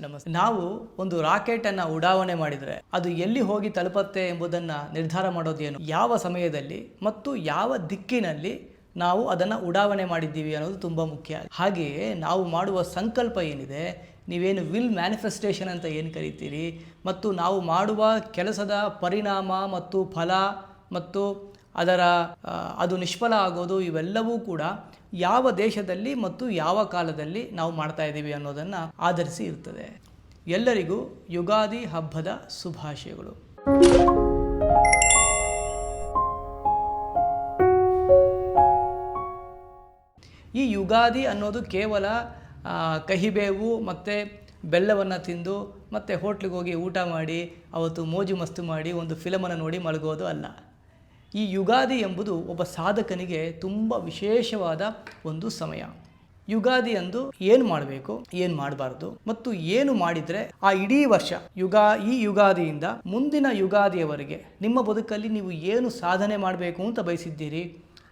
ನಮಸ್ತೆ. ನಾವು ಒಂದು ರಾಕೆಟನ್ನು ಉಡಾವಣೆ ಮಾಡಿದರೆ ಅದು ಎಲ್ಲಿ ಹೋಗಿ ತಲುಪುತ್ತೆ ಎಂಬುದನ್ನು ನಿರ್ಧಾರ ಮಾಡೋದೇನು, ಯಾವ ಸಮಯದಲ್ಲಿ ಮತ್ತು ಯಾವ ದಿಕ್ಕಿನಲ್ಲಿ ನಾವು ಅದನ್ನು ಉಡಾವಣೆ ಮಾಡಿದ್ದೀವಿ ಅನ್ನೋದು ತುಂಬ ಮುಖ್ಯ. ಹಾಗೆಯೇ ನಾವು ಮಾಡುವ ಸಂಕಲ್ಪ ಏನಿದೆ, ನೀವೇನು ವಿಲ್ ಮ್ಯಾನಿಫೆಸ್ಟೇಷನ್ ಅಂತ ಏನು ಕರಿತೀರಿ, ಮತ್ತು ನಾವು ಮಾಡುವ ಕೆಲಸದ ಪರಿಣಾಮ ಮತ್ತು ಫಲ ಮತ್ತು ಅದು ನಿಷ್ಫಲ ಆಗೋದು, ಇವೆಲ್ಲವೂ ಕೂಡ ಯಾವ ದೇಶದಲ್ಲಿ ಮತ್ತು ಯಾವ ಕಾಲದಲ್ಲಿ ನಾವು ಮಾಡ್ತಾ ಇದ್ದೀವಿ ಅನ್ನೋದನ್ನು ಆಧರಿಸಿ ಇರ್ತದೆ. ಎಲ್ಲರಿಗೂ ಯುಗಾದಿ ಹಬ್ಬದ ಶುಭಾಶಯಗಳು. ಈ ಯುಗಾದಿ ಅನ್ನೋದು ಕೇವಲ ಕಹಿಬೇವು ಮತ್ತು ಬೆಲ್ಲವನ್ನು ತಿಂದು ಮತ್ತು ಹೋಟ್ಲಿಗೆ ಹೋಗಿ ಊಟ ಮಾಡಿ ಅವತ್ತು ಮೋಜು ಮಸ್ತು ಮಾಡಿ ಒಂದು ಫಿಲಮನ್ನು ನೋಡಿ ಮಲಗೋದು ಅಲ್ಲ. ಈ ಯುಗಾದಿ ಎಂಬುದು ಒಬ್ಬ ಸಾಧಕನಿಗೆ ತುಂಬ ವಿಶೇಷವಾದ ಒಂದು ಸಮಯ. ಯುಗಾದಿ ಅಂದು ಏನು ಮಾಡಬೇಕು, ಏನು ಮಾಡಬಾರ್ದು ಮತ್ತು ಏನು ಮಾಡಿದರೆ ಆ ಇಡೀ ವರ್ಷ ಈ ಯುಗಾದಿಯಿಂದ ಮುಂದಿನ ಯುಗಾದಿಯವರೆಗೆ ನಿಮ್ಮ ಬದುಕಲ್ಲಿ ನೀವು ಏನು ಸಾಧನೆ ಮಾಡಬೇಕು ಅಂತ ಬಯಸಿದ್ದೀರಿ,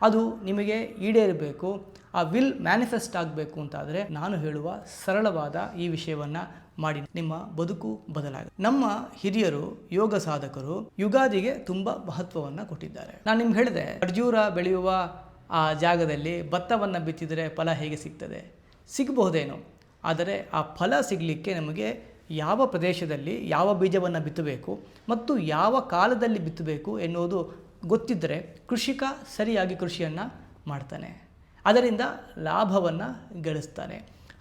ಅದು ನಿಮಗೆ ಈಡೇರಬೇಕು, ಆ ವಿಲ್ ಮ್ಯಾನಿಫೆಸ್ಟ್ ಆಗಬೇಕು ಅಂತಾದರೆ ನಾನು ಹೇಳುವ ಸರಳವಾದ ಈ ವಿಷಯವನ್ನು ಮಾಡಿ ನಿಮ್ಮ ಬದುಕು ಬದಲಾಗುತ್ತೆ. ನಮ್ಮ ಹಿರಿಯರು ಯೋಗ ಸಾಧಕರು ಯುಗಾದಿಗೆ ತುಂಬ ಮಹತ್ವವನ್ನು ಕೊಟ್ಟಿದ್ದಾರೆ. ನಾನು ನಿಮ್ಗೆ ಹೇಳಿದೆ, ಖರ್ಜೂರ ಬೆಳೆಯುವ ಆ ಜಾಗದಲ್ಲಿ ಭತ್ತವನ್ನು ಬಿತ್ತಿದರೆ ಫಲ ಹೇಗೆ ಸಿಗ್ತದೆ, ಸಿಗಬಹುದೇನೋ, ಆದರೆ ಆ ಫಲ ಸಿಗಲಿಕ್ಕೆ ನಮಗೆ ಯಾವ ಪ್ರದೇಶದಲ್ಲಿ ಯಾವ ಬೀಜವನ್ನು ಬಿತ್ತಬೇಕು ಮತ್ತು ಯಾವ ಕಾಲದಲ್ಲಿ ಬಿತ್ತಬೇಕು ಎನ್ನುವುದು ಗೊತ್ತಿದ್ದರೆ ಕೃಷಿಕ ಸರಿಯಾಗಿ ಕೃಷಿಯನ್ನು ಮಾಡ್ತಾನೆ, ಅದರಿಂದ ಲಾಭವನ್ನು ಗಳಿಸ್ತಾನೆ.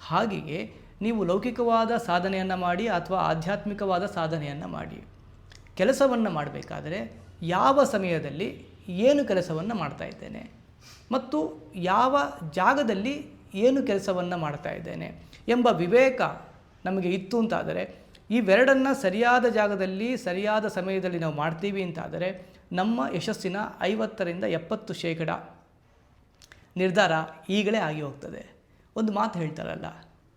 ಹಾಗೆಯೇ ನೀವು ಲೌಕಿಕವಾದ ಸಾಧನೆಯನ್ನು ಮಾಡಿ ಅಥವಾ ಆಧ್ಯಾತ್ಮಿಕವಾದ ಸಾಧನೆಯನ್ನು ಮಾಡಿ, ಕೆಲಸವನ್ನು ಮಾಡಬೇಕಾದರೆ ಯಾವ ಸಮಯದಲ್ಲಿ ಏನು ಕೆಲಸವನ್ನು ಮಾಡ್ತಾ ಇದ್ದೇನೆ ಮತ್ತು ಯಾವ ಜಾಗದಲ್ಲಿ ಏನು ಕೆಲಸವನ್ನು ಮಾಡ್ತಾ ಇದ್ದೇನೆ ಎಂಬ ವಿವೇಕ ನಮಗೆ ಇತ್ತು ಅಂತಾದರೆ, ಇವೆರಡನ್ನು ಸರಿಯಾದ ಜಾಗದಲ್ಲಿ ಸರಿಯಾದ ಸಮಯದಲ್ಲಿ ನಾವು ಮಾಡ್ತೀವಿ ಅಂತಾದರೆ ನಮ್ಮ ಯಶಸ್ಸಿನ 50-70% ನಿರ್ಧಾರ ಈಗಲೇ ಆಗಿ ಹೋಗ್ತದೆ. ಒಂದು ಮಾತು ಹೇಳ್ತಾರಲ್ಲ,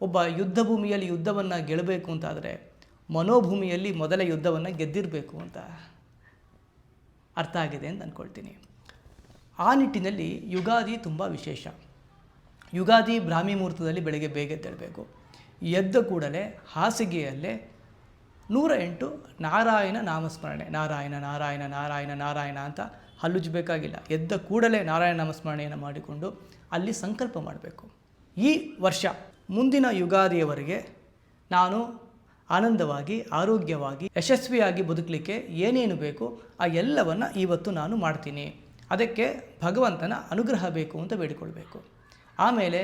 ಒಬ್ಬ ಯುದ್ಧ ಭೂಮಿಯಲ್ಲಿ ಯುದ್ಧವನ್ನು ಗೆಲ್ಲಬೇಕು ಅಂತಾದರೆ ಮನೋಭೂಮಿಯಲ್ಲಿ ಮೊದಲ ಯುದ್ಧವನ್ನು ಗೆದ್ದಿರಬೇಕು ಅಂತ ಅರ್ಥ ಆಗಿದೆ ಅಂತ ಅಂದ್ಕೊಳ್ತೀನಿ. ಆ ನಿಟ್ಟಿನಲ್ಲಿ ಯುಗಾದಿ ತುಂಬ ವಿಶೇಷ. ಯುಗಾದಿ ಬ್ರಾಹ್ಮಿ ಮುಹೂರ್ತದಲ್ಲಿ ಬೆಳಗ್ಗೆ ಬೇಗ ಎದ್ದೇಳಬೇಕು. ಎದ್ದ ಕೂಡಲೇ ಹಾಸಿಗೆಯಲ್ಲೇ 108 ನಾರಾಯಣ ನಾಮಸ್ಮರಣೆ, ನಾರಾಯಣ ನಾರಾಯಣ ನಾರಾಯಣ ನಾರಾಯಣ ಅಂತ ಹಲ್ಲುಜ್ಜಬೇಕಾಗಿಲ್ಲ. ಎದ್ದ ಕೂಡಲೇ ನಾರಾಯಣ ನಾಮಸ್ಮರಣೆಯನ್ನು ಮಾಡಿಕೊಂಡು ಅಲ್ಲಿ ಸಂಕಲ್ಪ ಮಾಡಬೇಕು. ಈ ವರ್ಷ ಮುಂದಿನ ಯುಗಾದಿಯವರೆಗೆ ನಾನು ಆನಂದವಾಗಿ, ಆರೋಗ್ಯವಾಗಿ, ಯಶಸ್ವಿಯಾಗಿ ಬದುಕಲಿಕ್ಕೆ ಏನೇನು ಬೇಕು ಆ ಎಲ್ಲವನ್ನು ಇವತ್ತು ನಾನು ಮಾಡ್ತೀನಿ, ಅದಕ್ಕೆ ಭಗವಂತನ ಅನುಗ್ರಹ ಬೇಕು ಅಂತ ಬೇಡಿಕೊಳ್ಬೇಕು. ಆಮೇಲೆ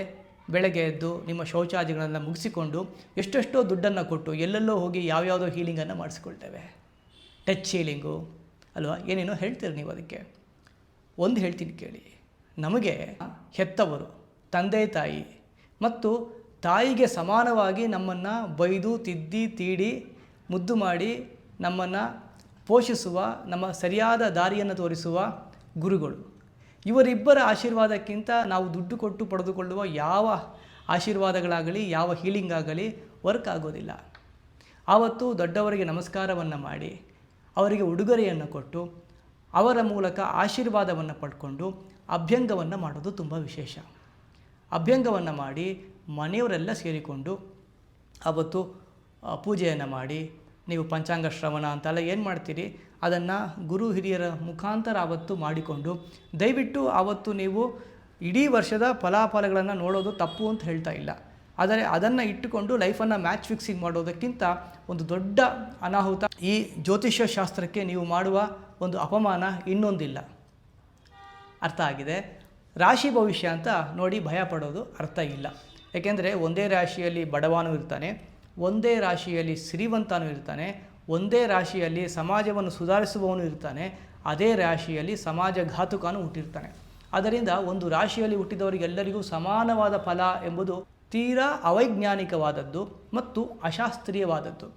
ಬೆಳಗ್ಗೆ ಎದ್ದು ನಿಮ್ಮ ಶೌಚಾದಿಗಳನ್ನು ಮುಗಿಸಿಕೊಂಡು ಎಷ್ಟೆಷ್ಟೋ ದುಡ್ಡನ್ನು ಕೊಟ್ಟು ಎಲ್ಲೆಲ್ಲೋ ಹೋಗಿ ಯಾವ್ಯಾವುದೋ ಹೀಲಿಂಗನ್ನು ಮಾಡಿಸ್ಕೊಳ್ತೇವೆ, ಟಚ್ ಹೀಲಿಂಗು ಅಲ್ವಾ, ಏನೇನೋ ಹೇಳ್ತೀರಿ ನೀವು. ಅದಕ್ಕೆ ಒಂದು ಹೇಳ್ತೀನಿ ಕೇಳಿ, ನಮಗೆ ಹೆತ್ತವರು, ತಂದೆ ತಾಯಿ ಮತ್ತು ತಾಯಿಗೆ ಸಮಾನವಾಗಿ ನಮ್ಮನ್ನು ಬೈದು ತಿದ್ದಿ ತೀಡಿ ಮುದ್ದು ಮಾಡಿ ನಮ್ಮನ್ನು ಪೋಷಿಸುವ, ನಮ್ಮ ಸರಿಯಾದ ದಾರಿಯನ್ನು ತೋರಿಸುವ ಗುರುಗಳು, ಇವರಿಬ್ಬರ ಆಶೀರ್ವಾದಕ್ಕಿಂತ ನಾವು ದುಡ್ಡು ಕೊಟ್ಟು ಪಡೆದುಕೊಳ್ಳುವ ಯಾವ ಆಶೀರ್ವಾದಗಳಾಗಲಿ ಯಾವ ಹೀಲಿಂಗ್ ಆಗಲಿ ವರ್ಕ್ ಆಗೋದಿಲ್ಲ. ಆವತ್ತು ದೊಡ್ಡವರಿಗೆ ನಮಸ್ಕಾರವನ್ನು ಮಾಡಿ ಅವರಿಗೆ ಉಡುಗೊರೆಯನ್ನು ಕೊಟ್ಟು ಅವರ ಮೂಲಕ ಆಶೀರ್ವಾದವನ್ನು ಪಡ್ಕೊಂಡು ಅಭ್ಯಂಗವನ್ನು ಮಾಡೋದು ತುಂಬ ವಿಶೇಷ. ಅಭ್ಯಂಗವನ್ನು ಮಾಡಿ ಮನೆಯವರೆಲ್ಲ ಸೇರಿಕೊಂಡು ಆವತ್ತು ಪೂಜೆಯನ್ನು ಮಾಡಿ, ನೀವು ಪಂಚಾಂಗ ಶ್ರವಣ ಅಂತೆಲ್ಲ ಏನು ಮಾಡ್ತೀರಿ ಅದನ್ನು ಗುರು ಹಿರಿಯರ ಮುಖಾಂತರ ಆವತ್ತು ಮಾಡಿಕೊಂಡು, ದಯವಿಟ್ಟು ಆವತ್ತು ನೀವು ಇಡೀ ವರ್ಷದ ಫಲಾಫಲಗಳನ್ನು ನೋಡೋದು ತಪ್ಪು ಅಂತ ಹೇಳ್ತಾ ಇಲ್ಲ, ಆದರೆ ಅದನ್ನು ಇಟ್ಟುಕೊಂಡು ಲೈಫನ್ನು ಮ್ಯಾಚ್ ಫಿಕ್ಸಿಂಗ್ ಮಾಡೋದಕ್ಕಿಂತ ಒಂದು ದೊಡ್ಡ ಅನಾಹುತ. ಈ ಜ್ಯೋತಿಷ್ಯ ಶಾಸ್ತ್ರಕ್ಕೆ ನೀವು ಮಾಡುವ ಒಂದು ಅಪಮಾನ ಇನ್ನೊಂದಿಲ್ಲ. ಅರ್ಥ ಆಗಿದೆ? ರಾಶಿ ಭವಿಷ್ಯ ಅಂತ ನೋಡಿ ಭಯ ಪಡೋದು ಅರ್ಥ ಇಲ್ಲ. ಏಕೆಂದರೆ ಒಂದೇ ರಾಶಿಯಲ್ಲಿ ಬಡವನೂ ಇರ್ತಾನೆ, ಒಂದೇ ರಾಶಿಯಲ್ಲಿ ಶ್ರೀಮಂತನೂ ಇರ್ತಾನೆ, ಒಂದೇ ರಾಶಿಯಲ್ಲಿ ಸಮಾಜವನ್ನು ಸುಧಾರಿಸುವವನು ಇರ್ತಾನೆ, ಅದೇ ರಾಶಿಯಲ್ಲಿ ಸಮಾಜಘಾತುಕನೂ ಹುಟ್ಟಿರ್ತಾನೆ. ಅದರಿಂದ ಒಂದು ರಾಶಿಯಲ್ಲಿ ಹುಟ್ಟಿದವರಿಗೆಲ್ಲರಿಗೂ ಸಮಾನವಾದ ಫಲ ಎಂಬುದು ತೀರಾ ಅವೈಜ್ಞಾನಿಕವಾದದ್ದು ಮತ್ತು ಅಶಾಸ್ತ್ರೀಯವಾದದ್ದು.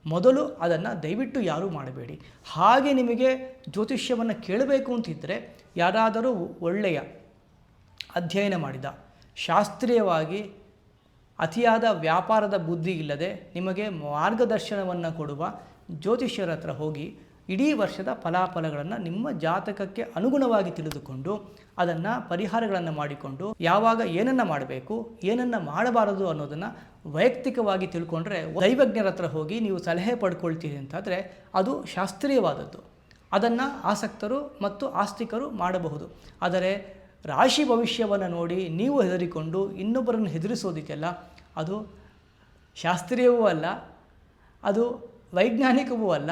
ಮೊದಲು ಅದನ್ನು ದಯವಿಟ್ಟು ಯಾರೂ ಮಾಡಬೇಡಿ. ಹಾಗೆ ನಿಮಗೆ ಜ್ಯೋತಿಷ್ಯವನ್ನು ಕೇಳಬೇಕು ಅಂತಿದ್ದರೆ ಯಾರಾದರೂ ಒಳ್ಳೆಯ ಅಧ್ಯಯನ ಮಾಡಿದ, ಶಾಸ್ತ್ರೀಯವಾಗಿ ಅತಿಯಾದ ವ್ಯಾಪಾರದ ಬುದ್ಧಿ ಇಲ್ಲದೆ ನಿಮಗೆ ಮಾರ್ಗದರ್ಶನವನ್ನು ಕೊಡುವ ಜ್ಯೋತಿಷ್ಯರ ಹತ್ರ ಹೋಗಿ ಇಡೀ ವರ್ಷದ ಫಲಾಫಲಗಳನ್ನು ನಿಮ್ಮ ಜಾತಕಕ್ಕೆ ಅನುಗುಣವಾಗಿ ತಿಳಿದುಕೊಂಡು ಅದನ್ನು ಪರಿಹಾರಗಳನ್ನು ಮಾಡಿಕೊಂಡು ಯಾವಾಗ ಏನನ್ನು ಮಾಡಬೇಕು ಏನನ್ನು ಮಾಡಬಾರದು ಅನ್ನೋದನ್ನು ವೈಯಕ್ತಿಕವಾಗಿ ತಿಳ್ಕೊಂಡ್ರೆ ದೈವಜ್ಞರ ಹತ್ರ ಹೋಗಿ ನೀವು ಸಲಹೆ ಪಡ್ಕೊಳ್ತೀರಿ ಅಂತಾದರೆ ಅದು ಶಾಸ್ತ್ರೀಯವಾದದ್ದು. ಅದನ್ನು ಆಸಕ್ತರು ಮತ್ತು ಆಸ್ತಿಕರು ಮಾಡಬಹುದು. ಆದರೆ ರಾಶಿ ಭವಿಷ್ಯವನ್ನು ನೋಡಿ ನೀವು ಹೆದರಿಕೊಂಡು ಇನ್ನೊಬ್ಬರನ್ನು ಹೆದರಿಸೋದಕ್ಕೆಲ್ಲ ಅದು ಶಾಸ್ತ್ರೀಯವೂ ಅಲ್ಲ, ಅದು ವೈಜ್ಞಾನಿಕವೂ ಅಲ್ಲ,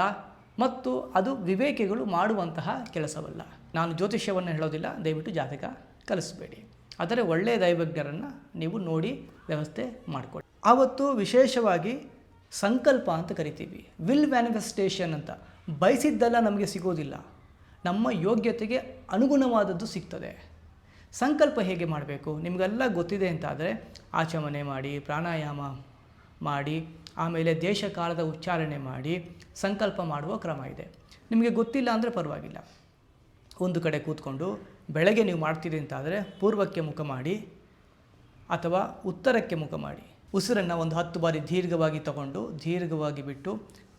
ಮತ್ತು ಅದು ವಿವೇಕಿಗಳು ಮಾಡುವಂತಹ ಕೆಲಸವಲ್ಲ. ನಾನು ಜ್ಯೋತಿಷ್ಯವನ್ನು ಹೇಳೋದಿಲ್ಲ, ದಯವಿಟ್ಟು ಜಾತಕ ಕಲಿಸಬೇಡಿ. ಆದರೆ ಒಳ್ಳೆಯ ದೈವಜ್ಞರನ್ನು ನೀವು ನೋಡಿ ವ್ಯವಸ್ಥೆ ಮಾಡಿಕೊಳ್ಳಿ. ಆವತ್ತು ವಿಶೇಷವಾಗಿ ಸಂಕಲ್ಪ ಅಂತ ಕರಿತೀವಿ, ವಿಲ್ ಮ್ಯಾನಿಫೆಸ್ಟೇಷನ್ ಅಂತ. ಬಯಸಿದ್ದೆಲ್ಲ ನಮಗೆ ಸಿಗೋದಿಲ್ಲ, ನಮ್ಮ ಯೋಗ್ಯತೆಗೆ ಅನುಗುಣವಾದದ್ದು ಸಿಗ್ತದೆ. ಸಂಕಲ್ಪ ಹೇಗೆ ಮಾಡಬೇಕು ನಿಮಗೆಲ್ಲ ಗೊತ್ತಿದೆ ಅಂತಾದರೆ ಆಚಮನೆ ಮಾಡಿ, ಪ್ರಾಣಾಯಾಮ ಮಾಡಿ, ಆಮೇಲೆ ದೇಶ ಕಾಲದ ಉಚ್ಚಾರಣೆ ಮಾಡಿ ಸಂಕಲ್ಪ ಮಾಡುವ ಕ್ರಮ ಇದೆ. ನಿಮಗೆ ಗೊತ್ತಿಲ್ಲ ಅಂದರೆ ಪರವಾಗಿಲ್ಲ, ಒಂದು ಕಡೆ ಕೂತ್ಕೊಂಡು ಬೆಳಗ್ಗೆ ನೀವು ಮಾಡ್ತೀರಿ ಅಂತಾದರೆ ಪೂರ್ವಕ್ಕೆ ಮುಖ ಮಾಡಿ ಅಥವಾ ಉತ್ತರಕ್ಕೆ ಮುಖ ಮಾಡಿ. ಉಸಿರನ್ನು ಒಂದು 10 ಬಾರಿ ದೀರ್ಘವಾಗಿ ತಗೊಂಡು ದೀರ್ಘವಾಗಿ ಬಿಟ್ಟು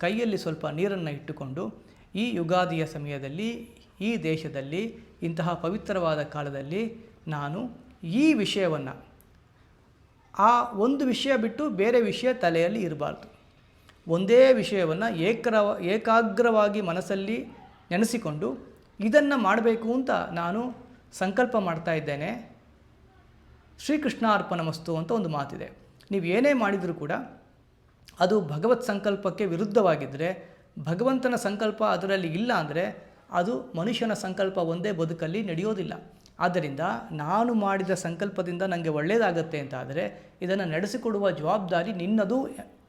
ಕೈಯಲ್ಲಿ ಸ್ವಲ್ಪ ನೀರನ್ನು ಇಟ್ಟುಕೊಂಡು ಈ ಯುಗಾದಿಯ ಸಮಯದಲ್ಲಿ ಈ ದೇಶದಲ್ಲಿ ಇಂತಹ ಪವಿತ್ರವಾದ ಕಾಲದಲ್ಲಿ ನಾನು ಈ ವಿಷಯವನ್ನು, ಆ ಒಂದು ವಿಷಯ ಬಿಟ್ಟು ಬೇರೆ ವಿಷಯ ತಲೆಯಲ್ಲಿ ಇರಬಾರ್ದು. ಒಂದೇ ವಿಷಯವನ್ನು ಏಕಾಗ್ರವಾಗಿ ಮನಸ್ಸಲ್ಲಿ ನೆನೆಸಿಕೊಂಡು ಇದನ್ನು ಮಾಡಬೇಕು ಅಂತ ನಾನು ಸಂಕಲ್ಪ ಮಾಡ್ತಾ ಇದ್ದೇನೆ. ಶ್ರೀಕೃಷ್ಣ ಅರ್ಪಣಮಸ್ತು ಅಂತ ಒಂದು ಮಾತಿದೆ. ನೀವು ಏನೇ ಮಾಡಿದರೂ ಕೂಡ ಅದು ಭಗವತ್ ಸಂಕಲ್ಪಕ್ಕೆ ವಿರುದ್ಧವಾಗಿದ್ದರೆ, ಭಗವಂತನ ಸಂಕಲ್ಪ ಅದರಲ್ಲಿ ಇಲ್ಲ ಅಂದರೆ ಅದು ಮನುಷ್ಯನ ಸಂಕಲ್ಪ ಒಂದೇ ಬದುಕಲ್ಲಿ ನಡೆಯೋದಿಲ್ಲ. ಆದ್ದರಿಂದ ನಾನು ಮಾಡಿದ ಸಂಕಲ್ಪದಿಂದ ನನಗೆ ಒಳ್ಳೆಯದಾಗತ್ತೆ ಅಂತಾದರೆ ಇದನ್ನು ನಡೆಸಿಕೊಡುವ ಜವಾಬ್ದಾರಿ ನಿನ್ನದು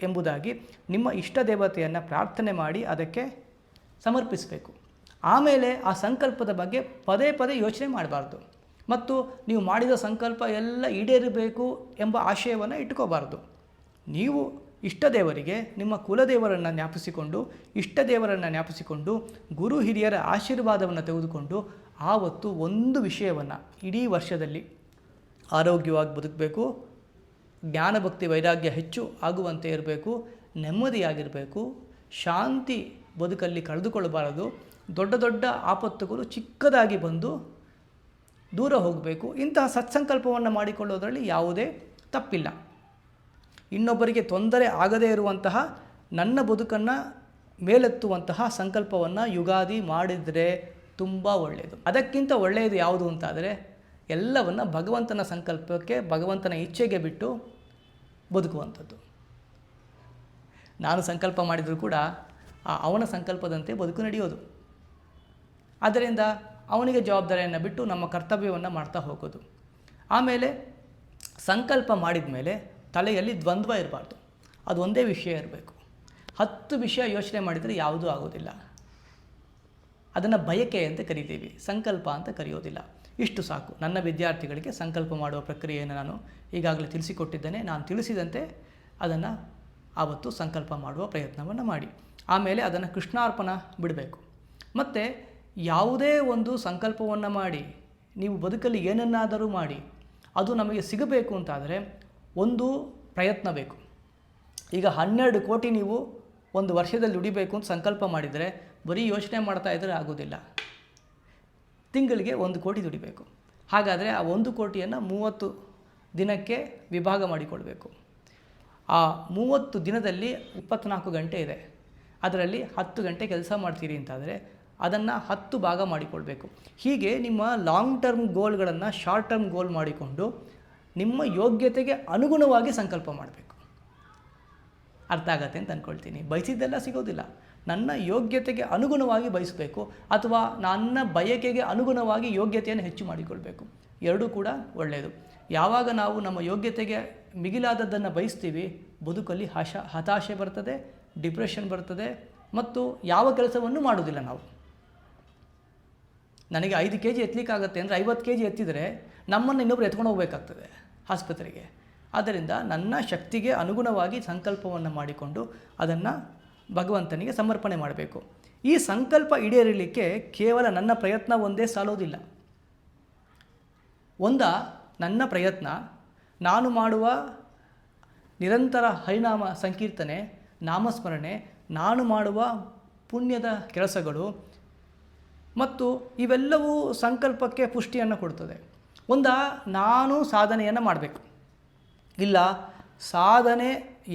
ಎಂಬುದಾಗಿ ನಿಮ್ಮ ಇಷ್ಟ ದೇವತೆಯನ್ನು ಪ್ರಾರ್ಥನೆ ಮಾಡಿ ಅದಕ್ಕೆ ಸಮರ್ಪಿಸಬೇಕು. ಆಮೇಲೆ ಆ ಸಂಕಲ್ಪದ ಬಗ್ಗೆ ಪದೇ ಪದೇ ಯೋಚನೆ ಮಾಡಬಾರ್ದು ಮತ್ತು ನೀವು ಮಾಡಿದ ಸಂಕಲ್ಪ ಎಲ್ಲ ಈಡೇರಬೇಕು ಎಂಬ ಆಶಯವನ್ನು ಇಟ್ಕೋಬಾರ್ದು. ನೀವು ಇಷ್ಟ ದೇವರಿಗೆ ನಿಮ್ಮ ಕುಲದೇವರನ್ನು ಜ್ಞಾಪಿಸಿಕೊಂಡು, ಇಷ್ಟ ದೇವರನ್ನು ಜ್ಞಾಪಿಸಿಕೊಂಡು, ಗುರು ಹಿರಿಯರ ಆಶೀರ್ವಾದವನ್ನು ತೆಗೆದುಕೊಂಡು ಆವತ್ತು ಒಂದು ವಿಷಯವನ್ನು ಇಡೀ ವರ್ಷದಲ್ಲಿ ಆರೋಗ್ಯವಾಗಿ ಬದುಕಬೇಕು, ಜ್ಞಾನಭಕ್ತಿ ವೈರಾಗ್ಯ ಹೆಚ್ಚು ಆಗುವಂತೆ ಇರಬೇಕು, ನೆಮ್ಮದಿಯಾಗಿರಬೇಕು, ಶಾಂತಿ ಬದುಕಲ್ಲಿ ಕಳೆದುಕೊಳ್ಳಬಾರದು, ದೊಡ್ಡ ದೊಡ್ಡ ಆಪತ್ತುಗಳು ಚಿಕ್ಕದಾಗಿ ಬಂದು ದೂರ ಹೋಗಬೇಕು. ಇಂತಹ ಸತ್ಸಂಕಲ್ಪವನ್ನು ಮಾಡಿಕೊಳ್ಳೋದರಲ್ಲಿ ಯಾವುದೇ ತಪ್ಪಿಲ್ಲ. ಇನ್ನೊಬ್ಬರಿಗೆ ತೊಂದರೆ ಆಗದೇ ಇರುವಂತಹ ನನ್ನ ಬದುಕನ್ನು ಮೇಲೆತ್ತುವಂತಹ ಸಂಕಲ್ಪವನ್ನು ಯುಗಾದಿ ಮಾಡಿದರೆ ತುಂಬ ಒಳ್ಳೆಯದು. ಅದಕ್ಕಿಂತ ಒಳ್ಳೆಯದು ಯಾವುದು ಅಂತಾದರೆ ಎಲ್ಲವನ್ನು ಭಗವಂತನ ಸಂಕಲ್ಪಕ್ಕೆ, ಭಗವಂತನ ಇಚ್ಛೆಗೆ ಬಿಟ್ಟು ಬದುಕುವಂಥದ್ದು. ನಾನು ಸಂಕಲ್ಪ ಮಾಡಿದರೂ ಕೂಡ ಅವನ ಸಂಕಲ್ಪದಂತೆ ಬದುಕು ನಡೆಯೋದು. ಆದ್ದರಿಂದ ಅವನಿಗೆ ಜವಾಬ್ದಾರಿಯನ್ನು ಬಿಟ್ಟು ನಮ್ಮ ಕರ್ತವ್ಯವನ್ನು ಮಾಡ್ತಾ ಹೋಗೋದು. ಆಮೇಲೆ ಸಂಕಲ್ಪ ಮಾಡಿದ ಮೇಲೆ ತಲೆಯಲ್ಲಿ ದ್ವಂದ್ವ ಇರಬಾರ್ದು, ಅದು ಒಂದೇ ವಿಷಯ ಇರಬೇಕು. 10 ವಿಷಯ ಯೋಚನೆ ಮಾಡಿದರೆ ಯಾವುದೂ ಆಗೋದಿಲ್ಲ. ಅದನ್ನು ಬಯಕೆ ಅಂತ ಕರಿತೀವಿ, ಸಂಕಲ್ಪ ಅಂತ ಕರೆಯೋದಿಲ್ಲ. ಇಷ್ಟು ಸಾಕು. ನನ್ನ ವಿದ್ಯಾರ್ಥಿಗಳಿಗೆ ಸಂಕಲ್ಪ ಮಾಡುವ ಪ್ರಕ್ರಿಯೆಯನ್ನು ನಾನು ಈಗಾಗಲೇ ತಿಳಿಸಿಕೊಟ್ಟಿದ್ದೇನೆ. ನಾನು ತಿಳಿಸಿದಂತೆ ಅದನ್ನು ಆವತ್ತು ಸಂಕಲ್ಪ ಮಾಡುವ ಪ್ರಯತ್ನವನ್ನು ಮಾಡಿ. ಆಮೇಲೆ ಅದನ್ನು ಕೃಷ್ಣಾರ್ಪಣ ಬಿಡಬೇಕು. ಮತ್ತು ಯಾವುದೇ ಒಂದು ಸಂಕಲ್ಪವನ್ನು ಮಾಡಿ ನೀವು ಬದುಕಲ್ಲಿ ಏನನ್ನಾದರೂ ಮಾಡಿ ಅದು ನಮಗೆ ಸಿಗಬೇಕು ಅಂತಾದರೆ ಒಂದು ಪ್ರಯತ್ನ ಬೇಕು. ಈಗ 12 ಕೋಟಿ ನೀವು ಒಂದು ವರ್ಷದಲ್ಲಿ ದುಡಿಬೇಕು ಅಂತ ಸಂಕಲ್ಪ ಮಾಡಿದರೆ ಬರೀ ಯೋಚನೆ ಮಾಡ್ತಾ ಇದ್ದರೆ ಆಗೋದಿಲ್ಲ. ತಿಂಗಳಿಗೆ 1 ಕೋಟಿ ದುಡಿಬೇಕು. ಹಾಗಾದರೆ ಆ 1 ಕೋಟಿಯನ್ನು 30 ದಿನಕ್ಕೆ ವಿಭಾಗ ಮಾಡಿಕೊಳ್ಬೇಕು. ಆ 30 ದಿನದಲ್ಲಿ 24 ಗಂಟೆ ಇದೆ. ಅದರಲ್ಲಿ 10 ಗಂಟೆ ಕೆಲಸ ಮಾಡ್ತೀರಿ ಅಂತಾದರೆ ಅದನ್ನು 10 ಭಾಗ ಮಾಡಿಕೊಳ್ಬೇಕು. ಹೀಗೆ ನಿಮ್ಮ ಲಾಂಗ್ ಟರ್ಮ್ ಗೋಲ್ಗಳನ್ನು ಶಾರ್ಟ್ ಟರ್ಮ್ ಗೋಲ್ ಮಾಡಿಕೊಂಡು ನಿಮ್ಮ ಯೋಗ್ಯತೆಗೆ ಅನುಗುಣವಾಗಿ ಸಂಕಲ್ಪ ಮಾಡಬೇಕು. ಅರ್ಥ ಆಗತ್ತೆ ಅಂತ ಅಂದ್ಕೊಳ್ತೀನಿ. ಬಯಸಿದ್ದೆಲ್ಲ ಸಿಗೋದಿಲ್ಲ. ನನ್ನ ಯೋಗ್ಯತೆಗೆ ಅನುಗುಣವಾಗಿ ಬಯಸಬೇಕು ಅಥವಾ ನನ್ನ ಬಯಕೆಗೆ ಅನುಗುಣವಾಗಿ ಯೋಗ್ಯತೆಯನ್ನು ಹೆಚ್ಚು ಮಾಡಿಕೊಳ್ಬೇಕು. ಎರಡೂ ಕೂಡ ಒಳ್ಳೆಯದು. ಯಾವಾಗ ನಾವು ನಮ್ಮ ಯೋಗ್ಯತೆಗೆ ಮಿಗಿಲಾದದ್ದನ್ನು ಬಯಸ್ತೀವಿ ಬದುಕಲ್ಲಿ ಹತಾಶೆ ಬರ್ತದೆ, ಡಿಪ್ರೆಷನ್ ಬರ್ತದೆ ಮತ್ತು ಯಾವ ಕೆಲಸವನ್ನು ಮಾಡೋದಿಲ್ಲ ನಾವು. ನನಗೆ 5 kg ಎತ್ತಲಿಕ್ಕಾಗತ್ತೆ ಅಂದರೆ 50 kg ಎತ್ತಿದರೆ ನಮ್ಮನ್ನು ಇನ್ನೊಬ್ರು ಎತ್ಕೊಂಡು ಹೋಗಬೇಕಾಗ್ತದೆ ಆಸ್ಪತ್ರೆಗೆ. ಆದ್ದರಿಂದ ನನ್ನ ಶಕ್ತಿಗೆ ಅನುಗುಣವಾಗಿ ಸಂಕಲ್ಪವನ್ನು ಮಾಡಿಕೊಂಡು ಅದನ್ನು ಭಗವಂತನಿಗೆ ಸಮರ್ಪಣೆ ಮಾಡಬೇಕು. ಈ ಸಂಕಲ್ಪ ಈಡೇರಲಿಕ್ಕೆ ಕೇವಲ ನನ್ನ ಪ್ರಯತ್ನ ಒಂದೇ ಸಾಲೋದಿಲ್ಲ. ನನ್ನ ಪ್ರಯತ್ನ, ನಾನು ಮಾಡುವ ನಿರಂತರ ಹರಿನಾಮ ಸಂಕೀರ್ತನೆ, ನಾಮಸ್ಮರಣೆ, ನಾನು ಮಾಡುವ ಪುಣ್ಯದ ಕೆಲಸಗಳು ಮತ್ತು ಇವೆಲ್ಲವೂ ಸಂಕಲ್ಪಕ್ಕೆ ಪುಷ್ಟಿಯನ್ನು ಕೊಡ್ತದೆ. ನಾನು ಸಾಧನೆಯನ್ನು ಮಾಡಬೇಕು, ಇಲ್ಲ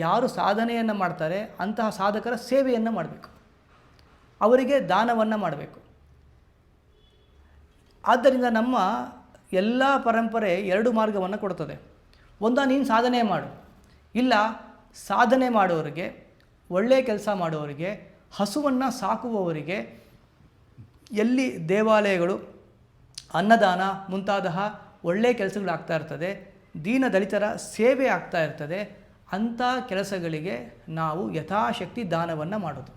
ಯಾರು ಸಾಧನೆಯನ್ನು ಮಾಡ್ತಾರೆ ಅಂತಹ ಸಾಧಕರ ಸೇವೆಯನ್ನು ಮಾಡಬೇಕು, ಅವರಿಗೆ ದಾನವನ್ನು ಮಾಡಬೇಕು. ಆದ್ದರಿಂದ ನಮ್ಮ ಎಲ್ಲ ಪರಂಪರೆ 2 ಮಾರ್ಗವನ್ನು ಕೊಡ್ತದೆ. ನೀನು ಸಾಧನೆ ಮಾಡು, ಇಲ್ಲ ಸಾಧನೆ ಮಾಡೋರಿಗೆ, ಒಳ್ಳೆಯ ಕೆಲಸ ಮಾಡೋರಿಗೆ, ಹಸುವನ್ನು ಸಾಕುವವರಿಗೆ, ಎಲ್ಲಿ ದೇವಾಲಯಗಳು, ಅನ್ನದಾನ ಮುಂತಾದ ಒಳ್ಳೆಯ ಕೆಲಸಗಳಾಗ್ತಾ ಇರ್ತದೆ, ದೀನ ದಲಿತರ ಸೇವೆ ಆಗ್ತಾ ಇರ್ತದೆ, ಅಂಥ ಕೆಲಸಗಳಿಗೆ ನಾವು ಯಥಾಶಕ್ತಿ ದಾನವನ್ನು ಮಾಡೋದು.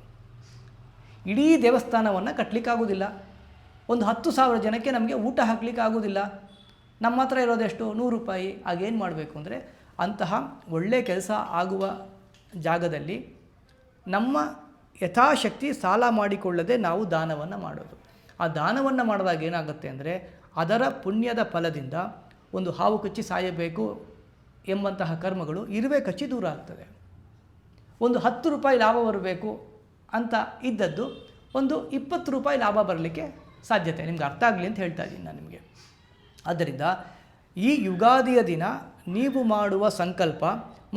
ಇಡೀ ದೇವಸ್ಥಾನವನ್ನು ಕಟ್ಟಲಿಕ್ಕಾಗೋದಿಲ್ಲ, 10,000 ಜನಕ್ಕೆ ನಮಗೆ ಊಟ ಹಾಕಲಿಕ್ಕಾಗೋದಿಲ್ಲ, ನಮ್ಮ ಹತ್ರ ಇರೋದೆಷ್ಟು 100 ರೂಪಾಯಿ. ಆಗೇನು ಮಾಡಬೇಕು ಅಂದರೆ ಅಂತಹ ಒಳ್ಳೆಯ ಕೆಲಸ ಆಗುವ ಜಾಗದಲ್ಲಿ ನಮ್ಮ ಯಥಾಶಕ್ತಿ ಸಾಲ ಮಾಡಿಕೊಳ್ಳದೆ ನಾವು ದಾನವನ್ನು ಮಾಡೋದು. ಆ ದಾನವನ್ನು ಮಾಡಿದಾಗ ಏನಾಗುತ್ತೆ ಅಂದರೆ ಅದರ ಪುಣ್ಯದ ಫಲದಿಂದ ಒಂದು ಹಾವು ಕಚ್ಚಿ ಸಾಯಬೇಕು ಎಂಬಂತಹ ಕರ್ಮಗಳು ಇರುವೆ ಕಚ್ಚಿ ದೂರ ಆಗ್ತದೆ. 10 ರೂಪಾಯಿ ಲಾಭ ಬರಬೇಕು ಅಂತ ಇದ್ದದ್ದು 20 ರೂಪಾಯಿ ಲಾಭ ಬರಲಿಕ್ಕೆ ಸಾಧ್ಯತೆ. ನಿಮ್ಗೆ ಅರ್ಥ ಆಗಲಿ ಅಂತ ಹೇಳ್ತಾ ಇದ್ದೀನಿ ನಾನು ನಿಮಗೆ. ಆದ್ದರಿಂದ ಈ ಯುಗಾದಿಯ ದಿನ ನೀವು ಮಾಡುವ ಸಂಕಲ್ಪ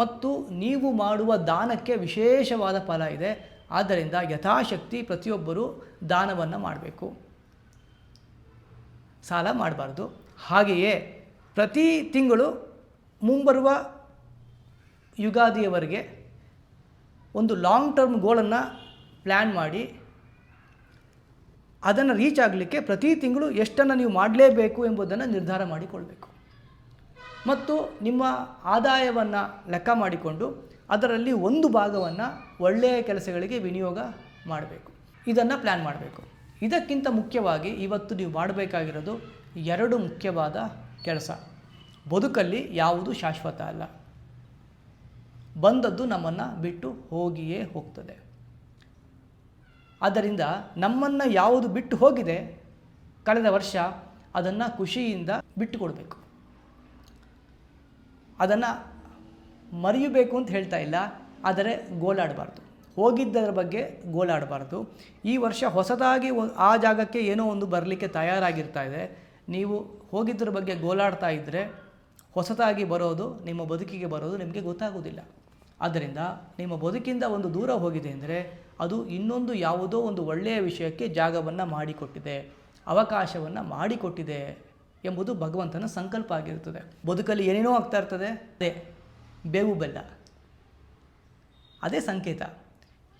ಮತ್ತು ನೀವು ಮಾಡುವ ದಾನಕ್ಕೆ ವಿಶೇಷವಾದ ಫಲ ಇದೆ. ಆದ್ದರಿಂದ ಯಥಾಶಕ್ತಿ ಪ್ರತಿಯೊಬ್ಬರೂ ದಾನವನ್ನು ಮಾಡಬೇಕು, ಸಾಲ ಮಾಡಬಾರ್ದು. ಹಾಗೆಯೇ ಪ್ರತಿ ತಿಂಗಳು ಮುಂಬರುವ ಯುಗಾದಿಯವರೆಗೆ ಒಂದು ಲಾಂಗ್ ಟರ್ಮ್ ಗೋಲನ್ನು ಪ್ಲ್ಯಾನ್ ಮಾಡಿ ಅದನ್ನು ರೀಚ್ ಆಗಲಿಕ್ಕೆ ಪ್ರತಿ ತಿಂಗಳು ಎಷ್ಟನ್ನು ನೀವು ಮಾಡಲೇಬೇಕು ಎಂಬುದನ್ನು ನಿರ್ಧಾರ ಮಾಡಿಕೊಳ್ಬೇಕು. ಮತ್ತು ನಿಮ್ಮ ಆದಾಯವನ್ನು ಲೆಕ್ಕ ಮಾಡಿಕೊಂಡು ಅದರಲ್ಲಿ ಒಂದು ಭಾಗವನ್ನು ಒಳ್ಳೆಯ ಕೆಲಸಗಳಿಗೆ ವಿನಿಯೋಗ ಮಾಡಬೇಕು. ಇದನ್ನು ಪ್ಲ್ಯಾನ್ ಮಾಡಬೇಕು. ಇದಕ್ಕಿಂತ ಮುಖ್ಯವಾಗಿ ಇವತ್ತು ನೀವು ಮಾಡಬೇಕಾಗಿರೋದು 2 ಮುಖ್ಯವಾದ ಕೆಲಸ. ಬದುಕಲ್ಲಿ ಯಾವುದು ಶಾಶ್ವತ ಅಲ್ಲ, ಬಂದದ್ದು ನಮ್ಮನ್ನು ಬಿಟ್ಟು ಹೋಗಿಯೇ ಹೋಗ್ತದೆ. ಆದ್ದರಿಂದ ನಮ್ಮನ್ನು ಯಾವುದು ಬಿಟ್ಟು ಹೋಗಿದೆ ಕಳೆದ ವರ್ಷ, ಅದನ್ನು ಖುಷಿಯಿಂದ ಬಿಟ್ಟು ಕೊಡಬೇಕು. ಅದನ್ನು ಮರೆಯಬೇಕು ಅಂತ ಹೇಳ್ತಾ ಇಲ್ಲ, ಆದರೆ ಗೋಳಾಡಬಾರ್ದು, ಹೋಗಿದ್ದರ ಬಗ್ಗೆ ಗೋಳಾಡಬಾರ್ದು. ಈ ವರ್ಷ ಹೊಸದಾಗಿ ಆ ಜಾಗಕ್ಕೆ ಏನೋ ಒಂದು ಬರಲಿಕ್ಕೆ ತಯಾರಾಗಿರ್ತಾ ಇದೆ. ನೀವು ಹೋಗಿದ್ದರ ಬಗ್ಗೆ ಗೋಳಾಡ್ತಾ ಇದ್ದರೆ ಹೊಸದಾಗಿ ಬರೋದು, ನಿಮ್ಮ ಬದುಕಿಗೆ ಬರೋದು ನಿಮಗೆ ಗೊತ್ತಾಗೋದಿಲ್ಲ. ಆದ್ದರಿಂದ ನಿಮ್ಮ ಬದುಕಿಂದ ಒಂದು ದೂರ ಹೋಗಿದೆ ಅಂದರೆ ಅದು ಇನ್ನೊಂದು ಯಾವುದೋ ಒಂದು ಒಳ್ಳೆಯ ವಿಷಯಕ್ಕೆ ಜಾಗವನ್ನು ಮಾಡಿಕೊಟ್ಟಿದೆ, ಅವಕಾಶವನ್ನು ಮಾಡಿಕೊಟ್ಟಿದೆ ಎಂಬುದು ಭಗವಂತನ ಸಂಕಲ್ಪ ಆಗಿರುತ್ತದೆ. ಬದುಕಲ್ಲಿ ಏನೇನೋ ಆಗ್ತಾ ಇರ್ತದೆ, ಅದೇ ಬೇವು ಬೆಲ್ಲ, ಅದೇ ಸಂಕೇತ.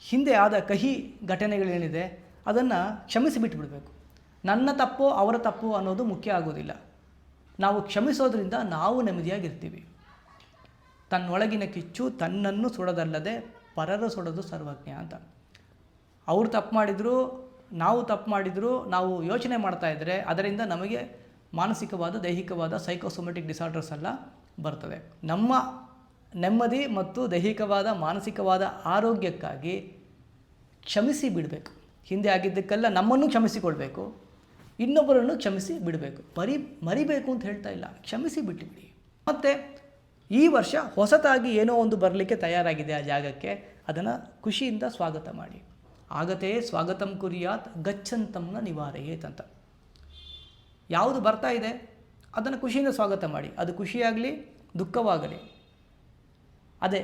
ಹಿಂದೆ ಆದ ಕಹಿ ಘಟನೆಗಳೇನಿದೆ ಅದನ್ನು ಕ್ಷಮಿಸಿಬಿಟ್ಬಿಡಬೇಕು. ನನ್ನ ತಪ್ಪೋ ಅವರ ತಪ್ಪೋ ಅನ್ನೋದು ಮುಖ್ಯ ಆಗೋದಿಲ್ಲ. ನಾವು ಕ್ಷಮಿಸೋದ್ರಿಂದ ನಾವು ನೆಮ್ಮದಿಯಾಗಿರ್ತೀವಿ. ತನ್ನೊಳಗಿನ ಕಿಚ್ಚು ತನ್ನನ್ನು ಸುಡೋದಲ್ಲದೆ ಪರರು ಸುಡೋದು ಸರ್ವಜ್ಞ ಅಂತ. ಅವರು ತಪ್ಪು ಮಾಡಿದ್ರು, ನಾವು ತಪ್ಪು ಮಾಡಿದ್ರು, ನಾವು ಯೋಚನೆ ಮಾಡ್ತಾ ಇದ್ದರೆ ಅದರಿಂದ ನಮಗೆ ಮಾನಸಿಕವಾದ, ದೈಹಿಕವಾದ ಸೈಕೋಸೊಮೆಟಿಕ್ ಡಿಸಾರ್ಡರ್ಸ್ ಎಲ್ಲ ಬರ್ತದೆ. ನಮ್ಮ ನೆಮ್ಮದಿ ಮತ್ತು ದೈಹಿಕವಾದ, ಮಾನಸಿಕವಾದ ಆರೋಗ್ಯಕ್ಕಾಗಿ ಕ್ಷಮಿಸಿ ಬಿಡಬೇಕು. ಹಿಂದೆ ಆಗಿದ್ದಕ್ಕೆಲ್ಲ ನಮ್ಮನ್ನು ಕ್ಷಮಿಸಿಕೊಳ್ಬೇಕು, ಇನ್ನೊಬ್ಬರನ್ನು ಕ್ಷಮಿಸಿ ಬಿಡಬೇಕು. ಮರಿಬೇಕು ಅಂತ ಹೇಳ್ತಾ ಇಲ್ಲ, ಕ್ಷಮಿಸಿ ಬಿಟ್ಟುಬಿಡಿ. ಮತ್ತು ಈ ವರ್ಷ ಹೊಸತಾಗಿ ಏನೋ ಒಂದು ಬರಲಿಕ್ಕೆ ತಯಾರಾಗಿದೆ ಆ ಜಾಗಕ್ಕೆ, ಅದನ್ನು ಖುಷಿಯಿಂದ ಸ್ವಾಗತ ಮಾಡಿ. ಆಗತೇ ಸ್ವಾಗತಂ ಕುರಿಯಾತ್ ಗಚ್ಚಂತಂನ ನಿವಾರಯೇತ್ ಅಂತ. ಯಾವುದು ಬರ್ತಾ ಇದೆ ಅದನ್ನು ಖುಷಿಯಿಂದ ಸ್ವಾಗತ ಮಾಡಿ. ಅದು ಖುಷಿಯಾಗಲಿ ದುಃಖವಾಗಲಿ, ಅದೇ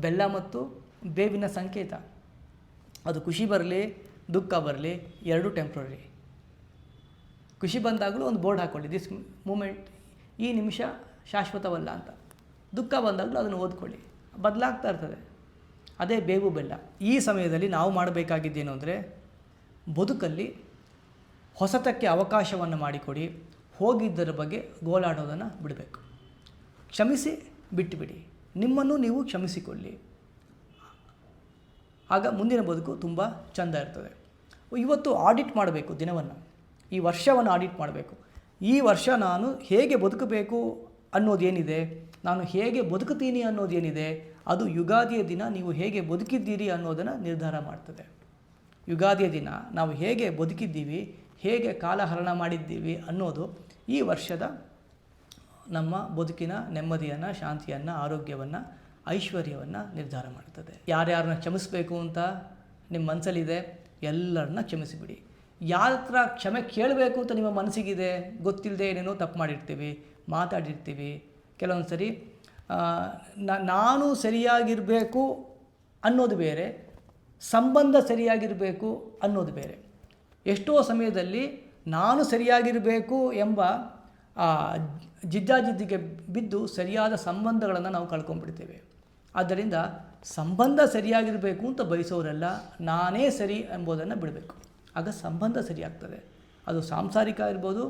ಬೆಲ್ಲ ಮತ್ತು ಬೇವಿನ ಸಂಕೇತ. ಅದು ಖುಷಿ ಬರಲಿ ದುಃಖ ಬರಲಿ ಎರಡೂ ಟೆಂಪ್ರರಿ. ಖುಷಿ ಬಂದಾಗಲೂ ಒಂದು ಬೋರ್ಡ್ ಹಾಕ್ಕೊಳ್ಳಿ, ದಿಸ್ ಮೂಮೆಂಟ್, ಈ ನಿಮಿಷ ಶಾಶ್ವತವಲ್ಲ ಅಂತ. ದುಃಖ ಬಂದಾಗಲೂ ಅದನ್ನು ಓದ್ಕೊಳ್ಳಿ, ಬದಲಾಗ್ತಾ ಇರ್ತದೆ. ಅದೇ ಬೇವು ಬೆಲ್ಲ. ಈ ಸಮಯದಲ್ಲಿ ನಾವು ಮಾಡಬೇಕಾಗಿದ್ದೇನು ಅಂದರೆ ಬದುಕಲ್ಲಿ ಹೊಸತಕ್ಕೆ ಅವಕಾಶವನ್ನು ಮಾಡಿಕೊಡಿ. ಹೋಗಿದ್ದರ ಬಗ್ಗೆ ಗೋಳಾಡೋದನ್ನು ಬಿಡಬೇಕು. ಕ್ಷಮಿಸಿ ಬಿಟ್ಟುಬಿಡಿ, ನಿಮ್ಮನ್ನು ನೀವು ಕ್ಷಮಿಸಿಕೊಳ್ಳಿ. ಆಗ ಮುಂದಿನ ಬದುಕು ತುಂಬ ಚೆಂದ ಇರ್ತದೆ. ಇವತ್ತು ಆಡಿಟ್ ಮಾಡಬೇಕು ದಿನವನ್ನು, ಈ ವರ್ಷವನ್ನು ಆಡಿಟ್ ಮಾಡಬೇಕು. ಈ ವರ್ಷ ನಾನು ಹೇಗೆ ಬದುಕಬೇಕು ಅನ್ನೋದೇನಿದೆ, ನಾನು ಹೇಗೆ ಬದುಕುತ್ತೀನಿ ಅನ್ನೋದೇನಿದೆ, ಅದು ಯುಗಾದಿಯ ದಿನ ನೀವು ಹೇಗೆ ಬದುಕಿದ್ದೀರಿ ಅನ್ನೋದನ್ನು ನಿರ್ಧಾರ ಮಾಡ್ತದೆ. ಯುಗಾದಿಯ ದಿನ ನಾವು ಹೇಗೆ ಬದುಕಿದ್ದೀವಿ, ಹೇಗೆ ಕಾಲಹರಣ ಮಾಡಿದ್ದೀವಿ ಅನ್ನೋದು ಈ ವರ್ಷದ ನಮ್ಮ ಬದುಕಿನ ನೆಮ್ಮದಿಯನ್ನು, ಶಾಂತಿಯನ್ನು, ಆರೋಗ್ಯವನ್ನು, ಐಶ್ವರ್ಯವನ್ನು ನಿರ್ಧಾರ ಮಾಡ್ತದೆ. ಯಾರ್ಯಾರನ್ನ ಕ್ಷಮಿಸಬೇಕು ಅಂತ ನಿಮ್ಮ ಮನಸ್ಸಲ್ಲಿದೆ ಎಲ್ಲರನ್ನ ಕ್ಷಮಿಸಿಬಿಡಿ. ಯಾರ ಹತ್ರ ಕ್ಷಮೆ ಕೇಳಬೇಕು ಅಂತ ನಿಮ್ಮ ಮನಸ್ಸಿಗಿದೆ, ಗೊತ್ತಿಲ್ಲದೆ ಏನೇನೋ ತಪ್ಪು ಮಾಡಿರ್ತೀವಿ, ಮಾತಾಡಿರ್ತೀವಿ. ಕೆಲವೊಂದು ಸರಿ ನಾನು ಸರಿಯಾಗಿರಬೇಕು ಅನ್ನೋದು ಬೇರೆ, ಸಂಬಂಧ ಸರಿಯಾಗಿರಬೇಕು ಅನ್ನೋದು ಬೇರೆ. ಎಷ್ಟೋ ಸಮಯದಲ್ಲಿ ನಾನು ಸರಿಯಾಗಿರಬೇಕು ಎಂಬ ಜಿದ್ದಾಜಿದ್ದಿಗೆ ಬಿದ್ದು ಸರಿಯಾದ ಸಂಬಂಧಗಳನ್ನು ನಾವು ಕಳ್ಕೊಂಡ್ಬಿಡ್ತೇವೆ. ಆದ್ದರಿಂದ ಸಂಬಂಧ ಸರಿಯಾಗಿರಬೇಕು ಅಂತ ಬಯಸೋರೆಲ್ಲ ನಾನೇ ಸರಿ ಎಂಬುದನ್ನು ಬಿಡಬೇಕು. ಆಗ ಸಂಬಂಧ ಸರಿಯಾಗ್ತದೆ. ಅದು ಸಾಂಸಾರಿಕ ಇರ್ಬೋದು,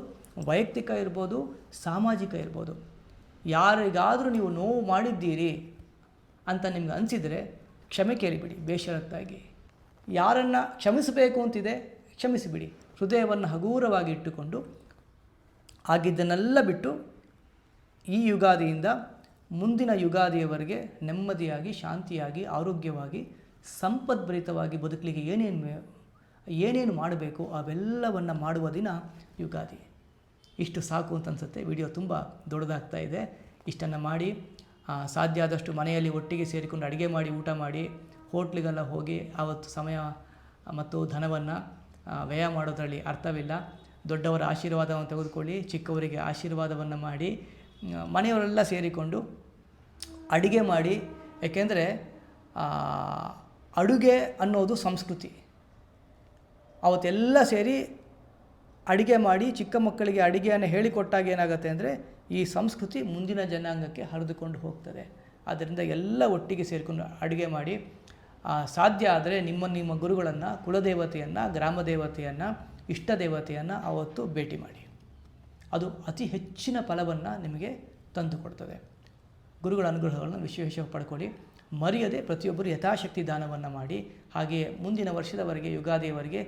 ವೈಯಕ್ತಿಕ ಇರ್ಬೋದು, ಸಾಮಾಜಿಕ ಇರ್ಬೋದು. ಯಾರಿಗಾದರೂ ನೀವು ನೋವು ಮಾಡಿದ್ದೀರಿ ಅಂತ ನಿಮ್ಗೆ ಅನಿಸಿದರೆ ಕ್ಷಮೆ ಕೇಳಿಬಿಡಿ ಬೇಷರತ್ತಾಗಿ. ಯಾರನ್ನು ಕ್ಷಮಿಸಬೇಕು ಅಂತಿದೆ ಕ್ಷಮಿಸಿಬಿಡಿ. ಹೃದಯವನ್ನು ಹಗೂರವಾಗಿ ಇಟ್ಟುಕೊಂಡು ಆಗಿದ್ದನ್ನೆಲ್ಲ ಬಿಟ್ಟು ಈ ಯುಗಾದಿಯಿಂದ ಮುಂದಿನ ಯುಗಾದಿಯವರೆಗೆ ನೆಮ್ಮದಿಯಾಗಿ, ಶಾಂತಿಯಾಗಿ, ಆರೋಗ್ಯವಾಗಿ, ಸಂಪದ್ಭರಿತವಾಗಿ ಬದುಕಲಿಕ್ಕೆ ಏನೇನು ಮಾಡಬೇಕು ಅವೆಲ್ಲವನ್ನು ಮಾಡುವ ದಿನ ಯುಗಾದಿ. ಇಷ್ಟು ಸಾಕು ಅಂತ ಅನಿಸುತ್ತೆ. ವಿಡಿಯೋ ತುಂಬ ದೊಡ್ಡದಾಗ್ತಾ ಇದೆ. ಇಷ್ಟನ್ನು ಮಾಡಿ ಸಾಧ್ಯ ಆದಷ್ಟು ಮನೆಯಲ್ಲಿ ಒಟ್ಟಿಗೆ ಸೇರಿಕೊಂಡು ಅಡುಗೆ ಮಾಡಿ ಊಟ ಮಾಡಿ, ಹೋಟ್ಲಿಗೆಲ್ಲ ಹೋಗಿ ಆವತ್ತು ಸಮಯ ಮತ್ತು ಧನವನ್ನು ವ್ಯಯ ಮಾಡೋದರಲ್ಲಿ ಅರ್ಥವಿಲ್ಲ. ದೊಡ್ಡವರ ಆಶೀರ್ವಾದವನ್ನು ತೆಗೆದುಕೊಳ್ಳಿ, ಚಿಕ್ಕವರಿಗೆ ಆಶೀರ್ವಾದವನ್ನು ಮಾಡಿ, ಮನೆಯವರೆಲ್ಲ ಸೇರಿಕೊಂಡು ಅಡುಗೆ ಮಾಡಿ. ಏಕೆಂದರೆ ಅಡುಗೆ ಅನ್ನೋದು ಸಂಸ್ಕೃತಿ. ಅವತ್ತೆಲ್ಲ ಸೇರಿ ಅಡುಗೆ ಮಾಡಿ ಚಿಕ್ಕ ಮಕ್ಕಳಿಗೆ ಅಡುಗೆಯನ್ನು ಹೇಳಿಕೊಟ್ಟಾಗ ಏನಾಗುತ್ತೆ ಅಂದರೆ ಈ ಸಂಸ್ಕೃತಿ ಮುಂದಿನ ಜನಾಂಗಕ್ಕೆ ಹರಿದುಕೊಂಡು ಹೋಗ್ತದೆ. ಆದ್ದರಿಂದ ಎಲ್ಲ ಒಟ್ಟಿಗೆ ಸೇರಿಕೊಂಡು ಅಡುಗೆ ಮಾಡಿ, ಸಾಧ್ಯ ಆದರೆ ನಿಮ್ಮ ಗುರುಗಳನ್ನು, ಕುಲದೇವತೆಯನ್ನು, ಗ್ರಾಮ ದೇವತೆಯನ್ನು, ಇಷ್ಟ ದೇವತೆಯನ್ನು ಅವತ್ತು ಭೇಟಿ ಮಾಡಿ. ಅದು ಅತಿ ಹೆಚ್ಚಿನ ಫಲವನ್ನು ನಿಮಗೆ ತಂದುಕೊಡ್ತದೆ. ಗುರುಗಳ ಅನುಗ್ರಹಗಳನ್ನು ವಿಶೇಷ ಪಡ್ಕೊಳ್ಳಿ. ಮರೆಯದೆ ಪ್ರತಿಯೊಬ್ಬರು ಯಥಾಶಕ್ತಿ ದಾನವನ್ನು ಮಾಡಿ. ಹಾಗೆಯೇ ಮುಂದಿನ ವರ್ಷದವರೆಗೆ, ಯುಗಾದಿಯವರೆಗೆ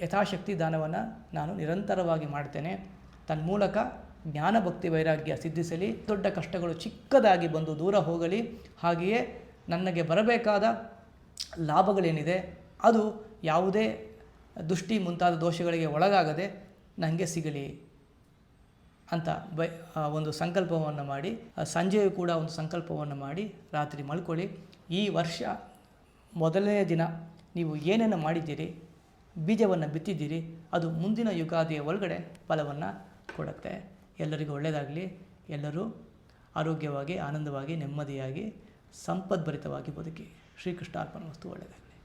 ಯಥಾಶಕ್ತಿ ದಾನವನ್ನು ನಾನು ನಿರಂತರವಾಗಿ ಮಾಡ್ತೇನೆ. ತನ್ಮೂಲಕ ಜ್ಞಾನ, ಭಕ್ತಿ, ವೈರಾಗ್ಯ ಸಿದ್ಧಿಸಲಿ. ದೊಡ್ಡ ಕಷ್ಟಗಳು ಚಿಕ್ಕದಾಗಿ ಬಂದು ದೂರ ಹೋಗಲಿ. ಹಾಗೆಯೇ ನನಗೆ ಬರಬೇಕಾದ ಲಾಭಗಳೇನಿದೆ ಅದು ಯಾವುದೇ ದುಷ್ಟಿ ಮುಂತಾದ ದೋಷಗಳಿಗೆ ಒಳಗಾಗದೆ ನನಗೆ ಸಿಗಲಿ ಅಂತ ಒಂದು ಸಂಕಲ್ಪವನ್ನು ಮಾಡಿ, ಸಂಜೆಯೂ ಕೂಡ ಒಂದು ಸಂಕಲ್ಪವನ್ನು ಮಾಡಿ ರಾತ್ರಿ ಮಲ್ಕೊಳ್ಳಿ. ಈ ವರ್ಷ ಮೊದಲನೇ ದಿನ ನೀವು ಏನೇನು ಮಾಡಿದ್ದೀರಿ, ಬೀಜವನ್ನು ಬಿತ್ತಿದ್ದೀರಿ, ಅದು ಮುಂದಿನ ಯುಗಾದಿಯ ಒಳಗಡೆ ಫಲವನ್ನು ಕೊಡುತ್ತೆ. ಎಲ್ಲರಿಗೂ ಒಳ್ಳೆಯದಾಗಲಿ. ಎಲ್ಲರೂ ಆರೋಗ್ಯವಾಗಿ, ಆನಂದವಾಗಿ, ನೆಮ್ಮದಿಯಾಗಿ, ಸಂಪದ್ಭರಿತವಾಗಿ ಬದುಕಿ. ಶ್ರೀಕೃಷ್ಣಾರ್ಪಣಮಸ್ತು. ಒಳ್ಳೆಯದಾಗಲಿ.